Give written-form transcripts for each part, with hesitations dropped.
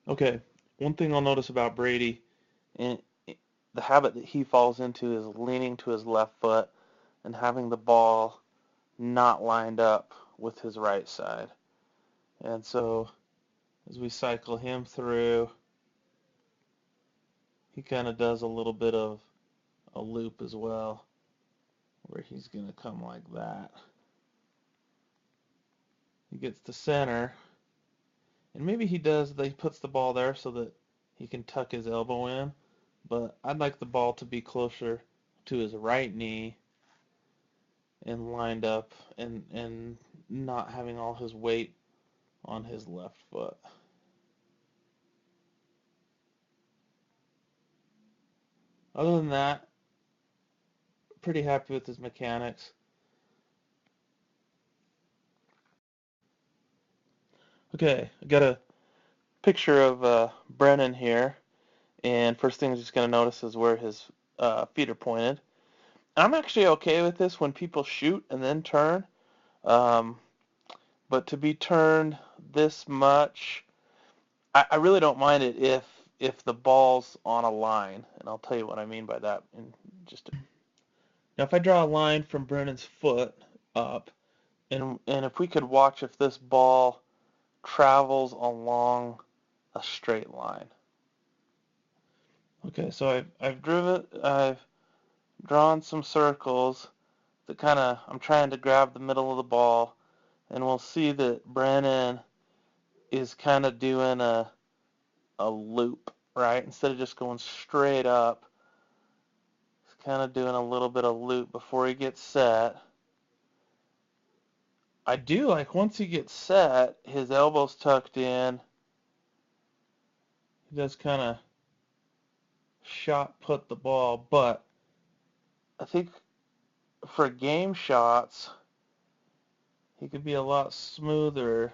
Okay, one thing I'll notice about Brady, and the habit that he falls into is leaning to his left foot and having the ball not lined up with his right side. And so as we cycle him through, he kind of does a little bit of a loop as well, where he's going to come like that. He gets to center, and maybe he puts the ball there so that he can tuck his elbow in, but I'd like the ball to be closer to his right knee and lined up and not having all his weight on his left foot. Other than that, pretty happy with his mechanics. Okay, I got a picture of Brennan here, and first thing I'm just going to notice is where his feet are pointed. I'm actually okay with this when people shoot and then turn, um, but to be turned this much, I really don't mind it if the ball's on a line, and I'll tell you what I mean by that in just a... Now, if I draw a line from Brennan's foot up, and if we could watch if this ball travels along a straight line. Okay, so I've drawn some circles that kind of, I'm trying to grab the middle of the ball, and we'll see that Brennan is kind of doing a loop, right? Instead of just going straight up, he's kind of doing a little bit of loop before he gets set. I do like once he gets set, his elbow's tucked in. He does kind of shot put the ball, but I think for game shots, he could be a lot smoother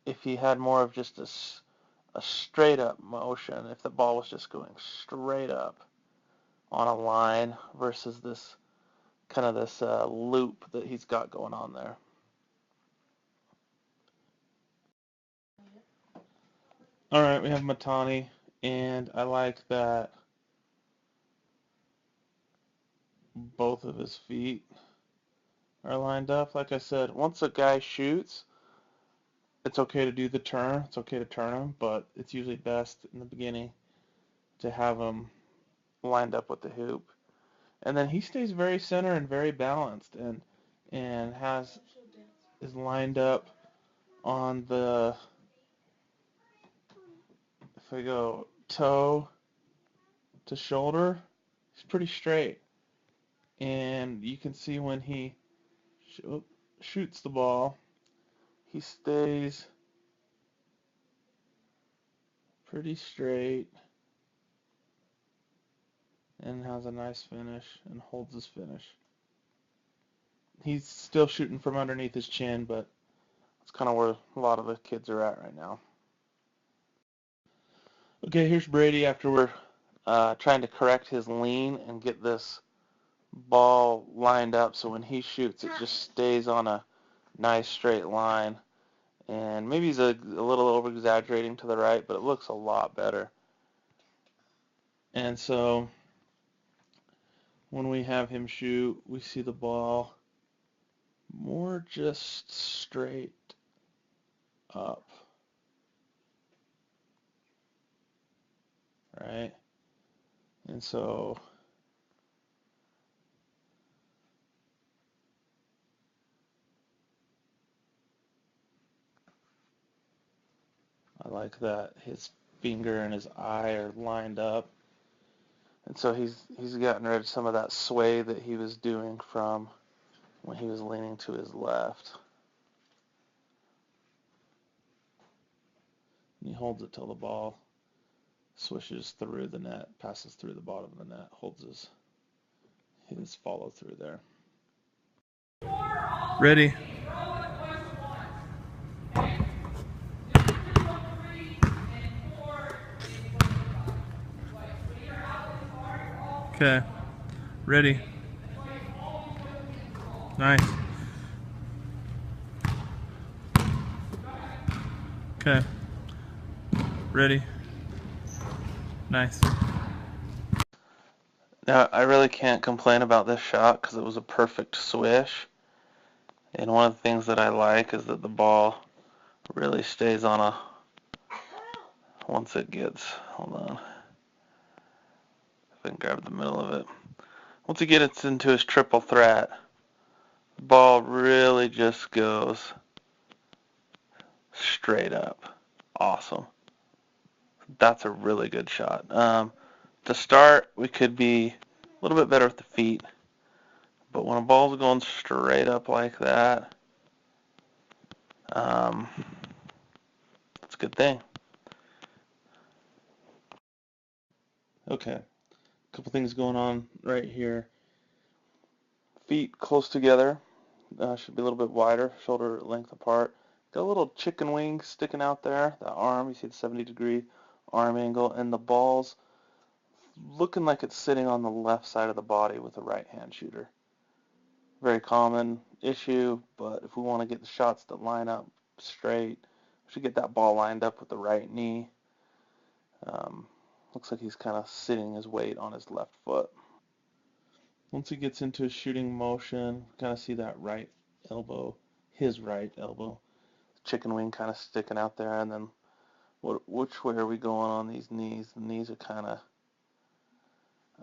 if he had more of just a straight up motion, if the ball was just going straight up on a line versus this kind of this loop that he's got going on there. All right, we have Matani, and I like that both of his feet are lined up. Like I said, once a guy shoots, it's okay to do the turn. It's okay to turn him, but it's usually best in the beginning to have him lined up with the hoop. And then he stays very center and very balanced, and has is lined up on the, if I go toe to shoulder, he's pretty straight. And you can see when he shoots the ball, he stays pretty straight and has a nice finish and holds his finish. He's still shooting from underneath his chin, but that's kind of where a lot of the kids are at right now. Okay, here's Brady after we're trying to correct his lean and get this ball lined up so when he shoots it just stays on a nice straight line. And maybe he's a little over exaggerating to the right, but it looks a lot better. And so when we have him shoot, we see the ball more just straight up, right? And so I like that his finger and his eye are lined up. And so he's gotten rid of some of that sway that he was doing from when he was leaning to his left. And he holds it till the ball swishes through the net, passes through the bottom of the net, holds his follow through there. Ready. Okay. Ready. Nice. Okay. Ready? Nice. Now, I really can't complain about this shot because it was a perfect swish. And one of the things that I like is that the ball really stays on once it gets, hold on, if I can grab the middle of it. Once it gets into his triple threat, the ball really just goes straight up. Awesome. That's a really good shot. To start, we could be a little bit better with the feet, but when a ball's going straight up like that, um, it's a good thing. Okay, a couple things going on right here. Feet close together, should be a little bit wider, shoulder length apart. Got a little chicken wing sticking out there. The arm, you see the 70-degree arm angle, and the ball's looking like it's sitting on the left side of the body with a right-hand shooter. Very common issue, but if we want to get the shots to line up straight, we should get that ball lined up with the right knee. Looks like he's kind of sitting his weight on his left foot. Once he gets into a shooting motion, kind of see that right elbow, his right elbow, chicken wing kind of sticking out there, and then which way are we going on these knees? The knees are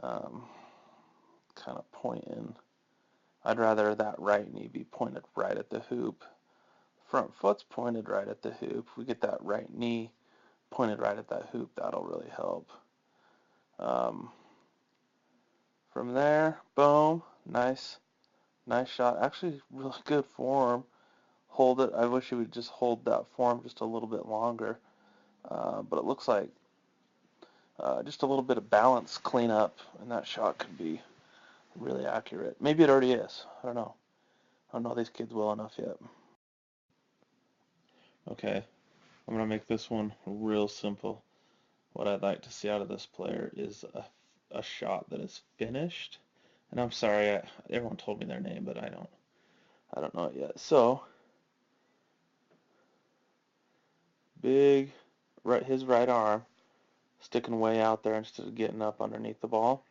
um, kind of pointing. I'd rather that right knee be pointed right at the hoop. Front foot's pointed right at the hoop. If we get that right knee pointed right at that hoop, that'll really help. Um, from there, boom, nice shot. Actually, really good form. Hold it. I wish he would just hold that form just a little bit longer. But it looks like just a little bit of balance cleanup, and that shot could be really accurate. Maybe it already is. I don't know. I don't know these kids well enough yet. Okay, I'm going to make this one real simple. What I'd like to see out of this player is a shot that is finished. And I'm sorry, everyone told me their name, but I don't know it yet. So, big, his right arm sticking way out there instead of getting up underneath the ball.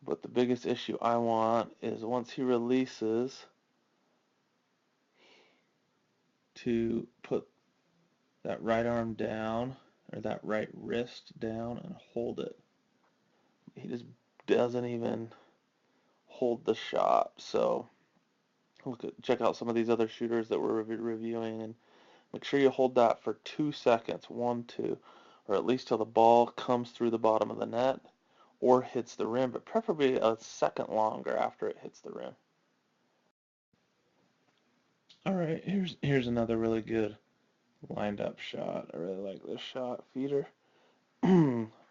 But the biggest issue I want is once he releases to put that right arm down or that right wrist down and hold it. He just doesn't even hold the shot. So check out some of these other shooters that we're reviewing and make sure you hold that for 2 seconds, 1, 2, or at least till the ball comes through the bottom of the net or hits the rim, but preferably a second longer after it hits the rim. All right, here's another really good lined up shot. I really like this shot. Feeder.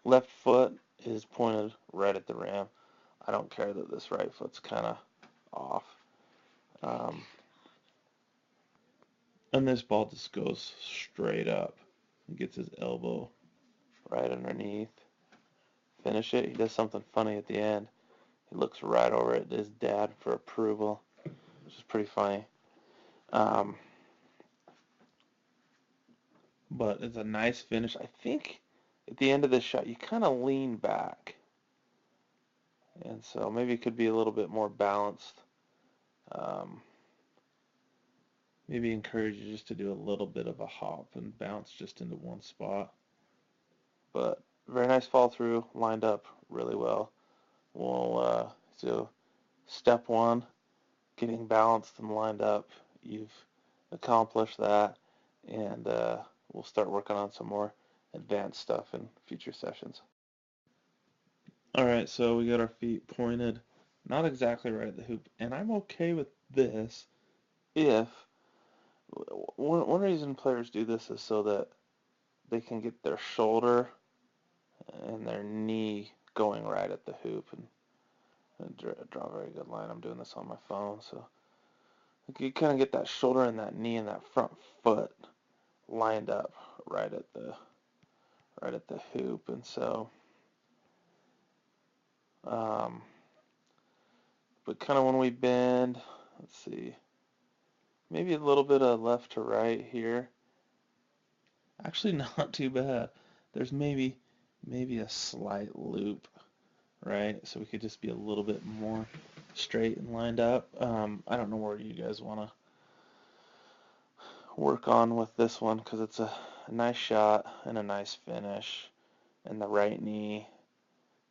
Left foot is pointed right at the rim. I don't care that this right foot's kind of off. Um, and this ball just goes straight up. He gets his elbow right underneath. Finish it. He does something funny at the end. He looks right over at his dad for approval, which is pretty funny. Um, but it's a nice finish. I think at the end of this shot, you kind of lean back. And so maybe it could be a little bit more balanced. Um, maybe encourage you just to do a little bit of a hop and bounce just into one spot. But very nice fall through, lined up really well. So step one, getting balanced and lined up. You've accomplished that, and we'll start working on some more advanced stuff in future sessions. All right, so we got our feet pointed, not exactly right at the hoop, and I'm okay with this if one reason players do this is so that they can get their shoulder and their knee going right at the hoop and draw a very good line. I'm doing this on my phone, so you kind of get that shoulder and that knee and that front foot lined up right at the hoop, and so um, but kind of when we bend, let's see, maybe a little bit of left to right here. Actually, not too bad. There's maybe a slight loop, right? So we could just be a little bit more straight and lined up. I don't know where you guys want to work on with this one because it's a nice shot and a nice finish, and the right knee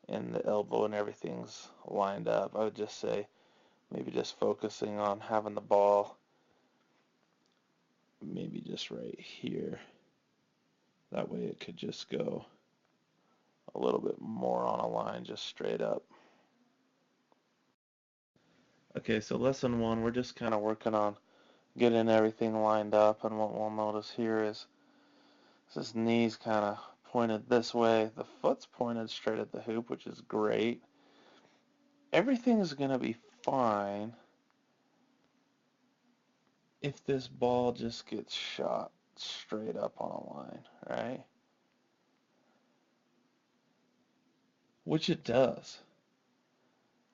and the elbow and everything's lined up. I would just say maybe just focusing on having the ball maybe just right here. That way it could just go a little bit more on a line, just straight up. Okay, so lesson one, we're just kind of working on getting everything lined up, and what we'll notice here is this knee's kind of pointed this way, the foot's pointed straight at the hoop, which is great. Everything's going to be fine if this ball just gets shot straight up on a line, right? Which it does.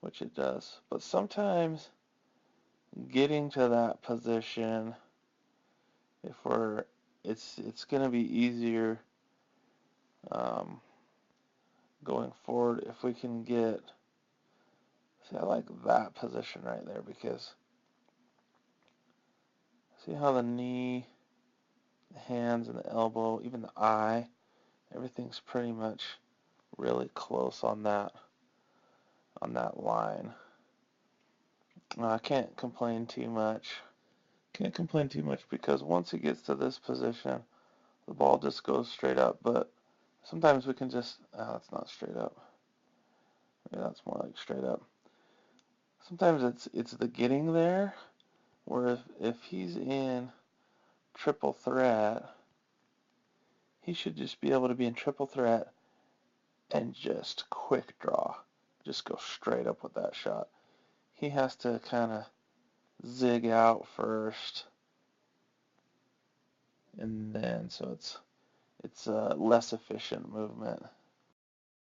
Which it does. But sometimes getting to that position, if we're, it's going to be easier um, going forward if we can get, see, I like that position right there because see how the knee, the hands, and the elbow, even the eye, everything's pretty much really close on that line. I can't complain too much. Can't complain too much because once it gets to this position, the ball just goes straight up. But sometimes we can just, that's not straight up. Maybe that's more like straight up. Sometimes it's the getting there, where if he's in triple threat, he should just be able to be in triple threat and just quick draw. Just go straight up with that shot. He has to kind of zig out first, and then so it's a less efficient movement.